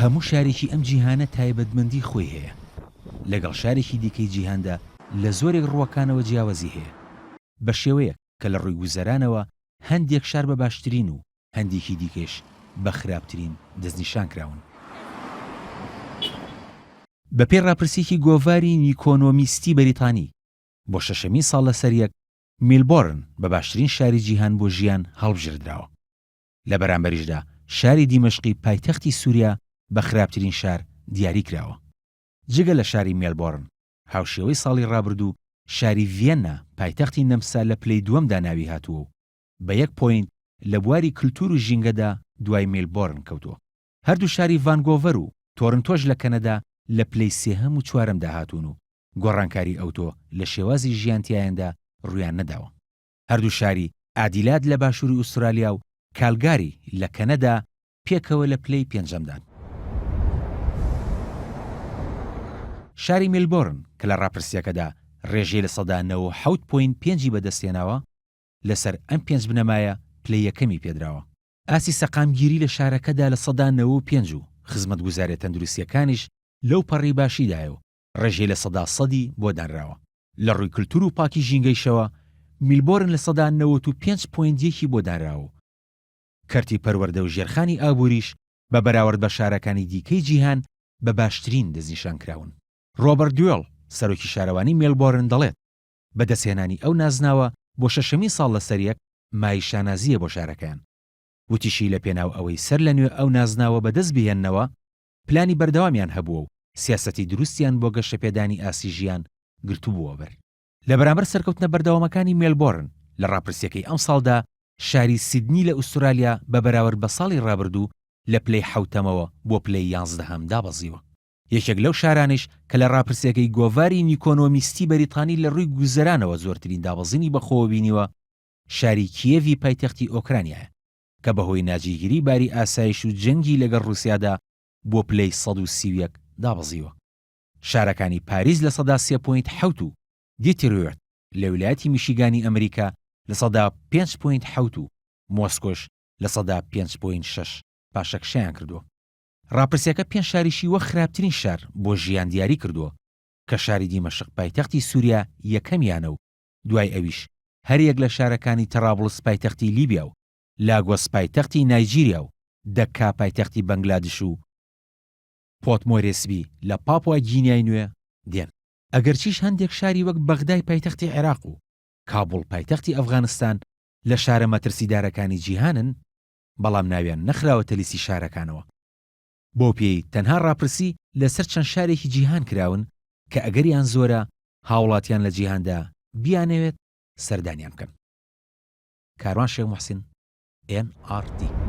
هەموو شارێکی ئەم جیهانە تایبەتمەندی خۆی هەیە، لەگەڵ شارێکی دیکەی جیهاندا لە زۆرێک ڕووەکانەوە جیاوازی هەیە، بە شێوەیەک کە لە ڕووی گوزەرانەوە هەندێک شار بە باشترین و هەندێکی دیکەش بە خراپترین دەستنیشان کراون. بەپێی ڕاپرسێکی گۆڤاری نیکۆنۆمیستی بەریتانی، بۆ شەشەمین ساڵ لەسەر یەک میلبۆرن بە باشترین شاری جیهان بۆ ژیان هەڵبژێردراوە. لە بەرامبەریشدا شاری دیمەشقی پایتەختی سووریا بە خراپترین شار دیاری کراوە. جگە لە شاری میلبۆرن، هاوشێوەی ساڵی ڕابردوو شاری ڤیەننا پایتەختی نەمسا لە پلەی دووەمدا ناوی هاتووە و بە 1 پۆینت لە بواری کلتور و ژینگەدا دوای میلبۆرن کەوتووە. هەردوو شاری ڤانگۆڤەر و تۆرنتۆش لە کەنەدا لە پلەی سێهەم و چوارەمدا هاتوون و گۆڕانکاری ئەوتۆ لە شێوازی ژیانتیایەندا ڕوویان نەداوە. هەردوو شاری ئادیلاد لە باشووری ئوسترالیا و کالگاری لە کەنەدا پێکەوە لە پلەی پێنجەمدان. شاری میلبۆرن کە لە ڕاپرسیەکەدا ڕێژەی لە سەدا 97.5 بەدەستێناوە، لەسەر ئەم پێنج بنەمایە پلەی یەکەمی پێدراوە. ئاسی سەقامگیری لە شارەکەدا لە سەدا 95 و خزمەتگوزارە تەندروستیەکانیش لەو پەڕی باشیدایە و ڕێژەی لە سەدا 100 بۆ دانراوە. لە ڕووی کلتور و پاکی ژینگەیشەوە میلبۆرن لە سەدا 95.1 بۆ دانراوە. کەرتی پەروەردە و ژێرخانی ئابووریش بە بەراورد بە شارەکانی دیکەی جیهان بە باشترین دەستنیشان کراون. ڕۆبەرت دوێڵ سەرۆکی شارەوانی میلبۆرن دەڵێت بەدەستهێنانی ئەو نازناوە بۆ شەشەمین ساڵ لەسەر یەک مای شانازیە بۆ شارەکەیان. وتیشی لە پێناو ئەوەی سەر لە نوێ ئەو نازناوە بەدەست بهێننەوە پلانی بەردەوامیان هەبووە و سیاسەتی دروستیان بۆ گەشەپێدانی ئاسی ژیان گرتوبووە بەر. لە بەرامبەر سەرکەوتنە بەردەوامەکانی میلبۆرن لە ڕاپرسیەکەی ئەم ساڵدا شاری سیدنی لە ئوسترالیا بە بەراورد بە ساڵی ڕابردوو لە پلەی 7ەمەوە بۆ پلەی 11ەم دابەزیوە. یەکێک لەو شارانش کە لە ڕاپرسیەکەی گۆڤاری نیکۆنۆمیستی بەریتانی لە ڕووی گوزەرانەوە زۆرترین دابەزینی بەخۆوە بینیوە شاری کیێڤی پایتەختی ئۆکرانیایە کە بەهۆی ناجێگیری باری ئاسایش و جەنگی لەگەڵ رووسیادا بۆ پلەی 131 دابەزیوە. شارەکانی پاریس لە سەدا 3.7 و دیترویت لە ویلایەتی میشیگانی ئەمریکا لە سەدا 5.7 و مۆسکۆش لە سەدا 5.6 پاشەکشەیان کردووە. ڕاپرسیەکە 5 شاریشی وە خراپترین شار بۆ ژیان دیاری کردووە کە شاری دیمەشق پایتەختی سووریا یەکەمیانە و دوای ئەویش هەریەک لە شارەکانی تەرابڵس پایتەختی لیبیا و لاگۆس پایتەختی نایجیریا و دەکا پایتەختی بەنگلادش و پۆتمۆرێسبی لە پاپوا گینیای نوێ دێن. ئەگەرچیش هەندێک شاری وەک بەغدای پایتەختی عێراق و کابوڵ پایتەختی ئەفغانستان لە شارە مەترسیدارەکانی جیهانن، بەڵام ناویان نەخراوەتە لیستی شارەکانەوە. بۆ پێی تەنها ڕاپرسی لەسەر چەند شارێکی جیهان کراون کە ئەگەریان زۆرە هاوڵاتیان لە جیهاندا بیانەوێت سەردانیان بکەن. کاروان شێخ موحسین، NRT.